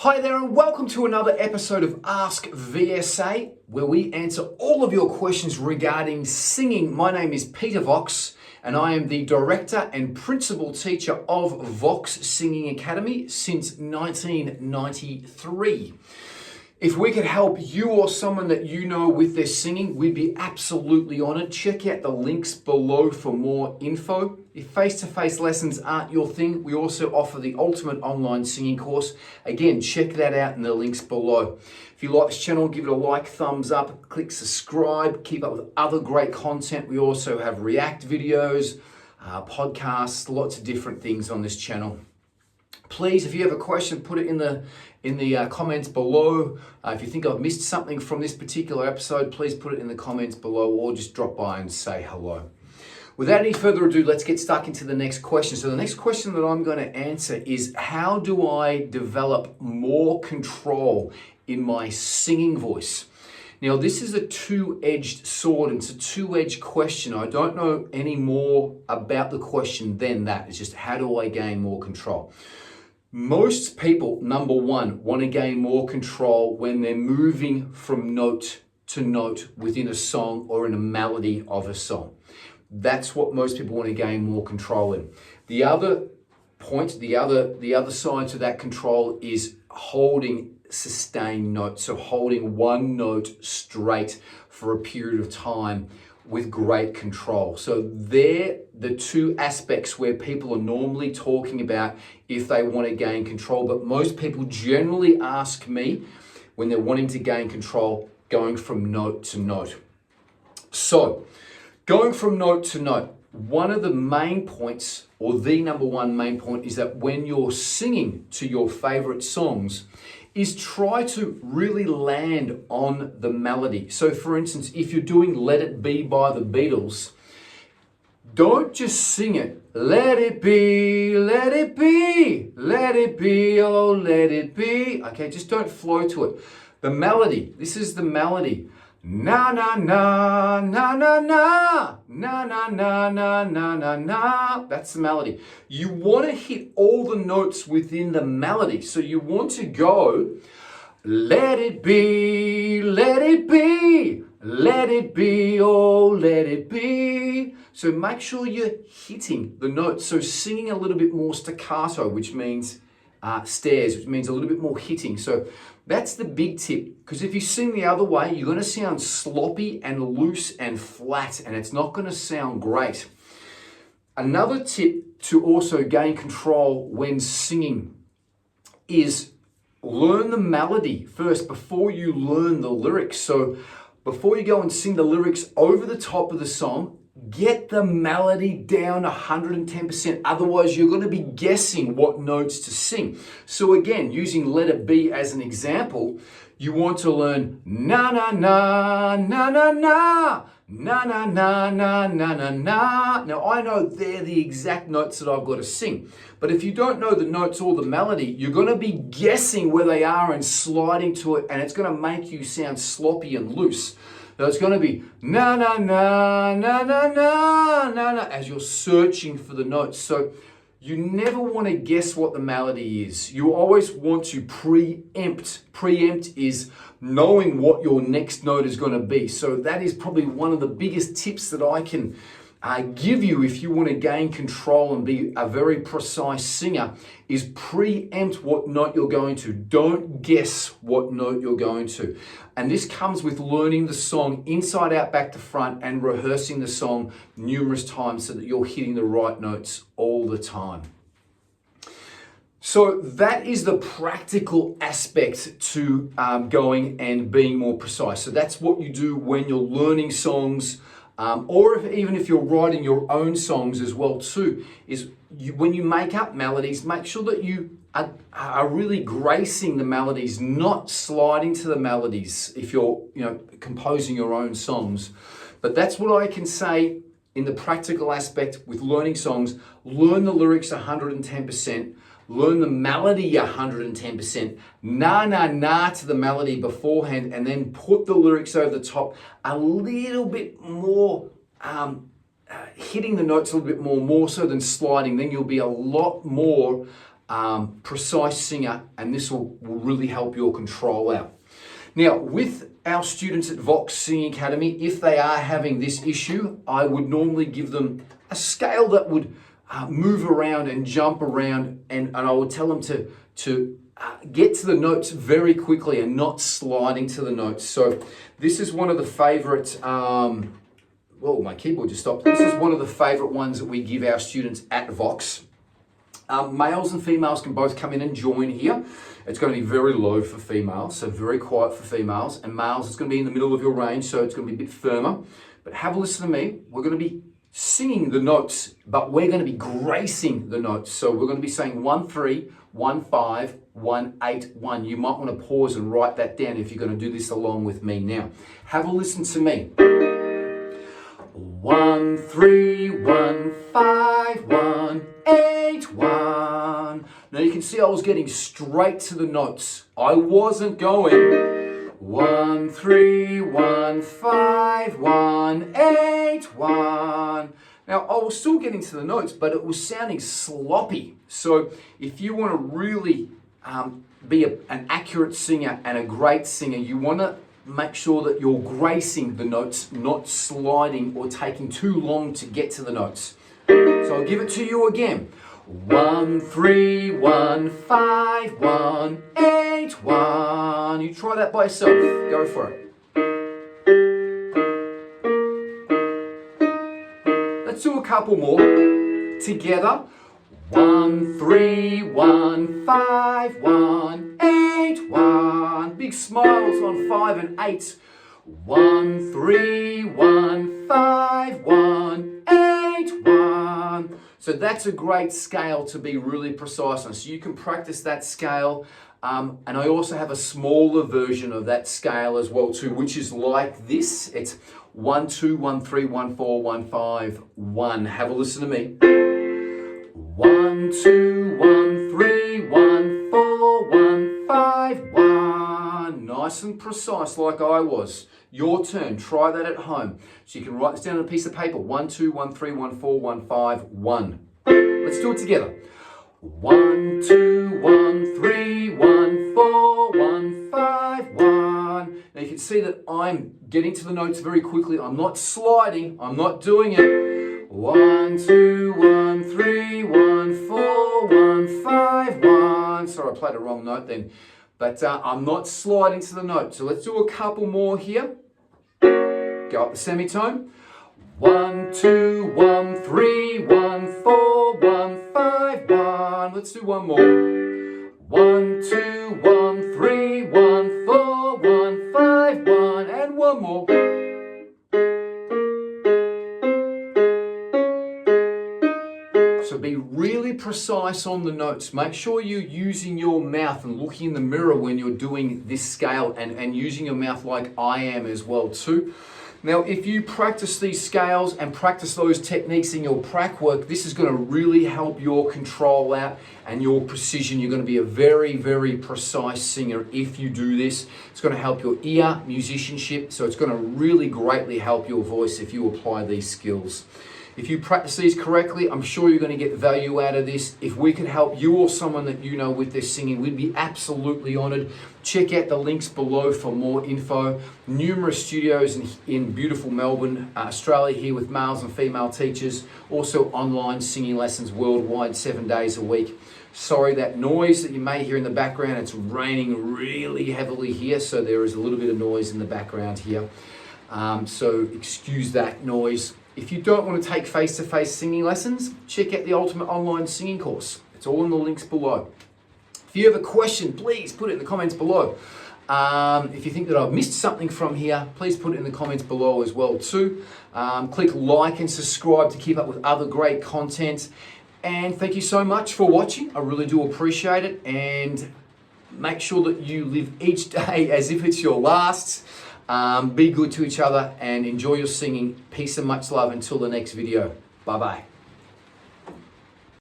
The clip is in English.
Hi there and welcome to another episode of Ask VSA, where we answer all of your questions regarding singing. My name is Peter Vox and I am the director and principal teacher of Vox Singing Academy since 1993. If we could help you or someone that you know with their singing, we'd be absolutely honored. Check out the links below for more info. If face-to-face lessons aren't your thing, we also offer the ultimate online singing course. Again, check that out in the links below. If you like this channel, give it a like, thumbs up, click subscribe, keep up with other great content. We also have React videos, podcasts, lots of different things on this channel. Please, if you have a question, put it in the comments below. If you think I've missed something from this particular episode, please put it in the comments below or just drop by and say hello. Without any further ado, let's get stuck into the next question. So the next question that I'm going to answer is, how do I develop more control in my singing voice? Now, this is a two-edged sword, and it's a two-edged question. I don't know any more about the question than that. It's just, how do I gain more control? Most people, number one, want to gain more control when they're moving from note to note within a song or in a melody of a song. That's what most people want to gain more control in. The other point, the other side to that control is holding sustained notes. So holding one note straight for a period of time with great control. So they're the two aspects where people are normally talking about if they want to gain control. But most people generally ask me when they're wanting to gain control, going from note to note. So going from note to note, one of the main points, or the number one main point, is that when you're singing to your favorite songs, is try to really land on the melody. So for instance, if you're doing Let It Be by the Beatles, don't just sing it, let it be, let it be, let it be, oh let it be. Okay, just don't flow to it. The melody, this is the melody. Na na na na na na na na na na na na na. That's the melody. You want to hit all the notes within the melody. So you want to go, let it be, let it be, let it be, oh let it be. So make sure you're hitting the notes. So singing a little bit more staccato, which means stairs, which means a little bit more hitting. So that's the big tip, because if you sing the other way, you're going to sound sloppy and loose and flat, and it's not going to sound great. Another tip to also gain control when singing is learn the melody first before you learn the lyrics. So before you go and sing the lyrics over the top of the song, get the melody down 110%. Otherwise, you're going to be guessing what notes to sing. So again, using Let It Be as an example, you want to learn na na na na na na na na na na na na na. Now I know they're the exact notes that I've got to sing, but if you don't know the notes or the melody, you're going to be guessing where they are and sliding to it, and it's going to make you sound sloppy and loose. So it's going to be na na na na na na na na as you're searching for the notes. So you never want to guess what the melody is. You always want to preempt. Preempt is knowing what your next note is going to be. So that is probably one of the biggest tips that I can give you if you want to gain control and be a very precise singer, is preempt what note you're going to. Don't guess what note you're going to. And this comes with learning the song inside out, back to front, and rehearsing the song numerous times so that you're hitting the right notes all the time. So that is the practical aspect to going and being more precise. So that's what you do when you're learning songs, or even if you're writing your own songs as well too, is when you make up melodies, make sure that you are really gracing the melodies, not sliding to the melodies if you're composing your own songs. But that's what I can say in the practical aspect with learning songs. Learn the lyrics 110%. Learn the melody 110%, na na na to the melody beforehand, and then put the lyrics over the top a little bit more, hitting the notes a little bit more so than sliding. Then you'll be a lot more precise singer, and this will really help your control out. Now, with our students at Vox Singing Academy, if they are having this issue, I would normally give them a scale that would move around and jump around, and I would tell them to get to the notes very quickly and not sliding to the notes. So this is one of the favorite, whoa, my keyboard just stopped. This is one of the favorite ones that we give our students at Vox. Males and females can both come in and join here. It's going to be very low for females, so very quiet for females. And males, it's going to be in the middle of your range, so it's going to be a bit firmer. But have a listen to me. We're going to be singing the notes, but we're going to be gracing the notes. So we're going to be saying 1, 3, 1, 5, 1, 8, 1. You might want to pause and write that down if you're going to do this along with me now. Have a listen to me. 1, 3, 1, 5, 1, 8, 1. Now you can see I was getting straight to the notes. I wasn't going 1, 3, 1, 5, 1, 8, 1. Now I was still getting to the notes, but it was sounding sloppy. So if you want to really be an accurate singer and a great singer, you want to make sure that you're gracing the notes, not sliding or taking too long to get to the notes. So I'll give it to you again. 1, 3, 1, 5, 1, 8, 1. You try that by yourself. Go for it. Let's do a couple more together. 1, 3, 1, 5, 1, 8, 1. Big smiles on 5 and 8. 1, 3, 1, 5, 1, 8, 1. So that's a great scale to be really precise on. So you can practice that scale. And I also have a smaller version of that scale as well too, which is like this. It's 1, 2, 1, 3, 1, 4, 1, 5, 1. Have a listen to me. 1, 2, 1, 3, 1, 4, 1, 5, 1. Nice and precise like I was. Your turn. Try that at home. So you can write this down on a piece of paper. 1, 2, 1, 3, 1, 4, 1, 5, 1. Let's do it together. 1, 2, 1, 3, 1, 4, 1, 5, 1. Now you can see that I'm getting to the notes very quickly. I'm not sliding. I'm not doing it. 1, 2, 1, 3, 1, 4, 1, 5, 1. Sorry, I played a wrong note then. But I'm not sliding to the note. So let's do a couple more here. Go up the semitone. 1, 2, 1, 3, 1, 4, 1, 5, 1. Let's do one more. 1, 2, 1, 3, 1, 4, 1, 5, 1. And one more. So be really precise on the notes. Make sure you're using your mouth and looking in the mirror when you're doing this scale, and using your mouth like I am as well too. Now, if you practice these scales and practice those techniques in your prac work, this is going to really help your control out and your precision. You're going to be a very, very precise singer if you do this. It's going to help your ear, musicianship, so it's going to really greatly help your voice if you apply these skills. If you practice these correctly, I'm sure you're going to get value out of this. If we could help you or someone that you know with their singing, we'd be absolutely honored. Check out the links below for more info. Numerous studios in beautiful Melbourne, Australia here with males and female teachers. Also online singing lessons worldwide, 7 days a week. Sorry, that noise that you may hear in the background, it's raining really heavily here, so there is a little bit of noise in the background here. So excuse that noise. If you don't want to take face-to-face singing lessons, check out the Ultimate Online Singing Course. It's all in the links below. If you have a question, please put it in the comments below. If you think that I've missed something from here, please put it in the comments below as well too. Click like and subscribe to keep up with other great content. And thank you so much for watching. I really do appreciate it. And make sure that you live each day as if it's your last. Be good to each other and enjoy your singing. Peace and much love until the next video. Bye-bye.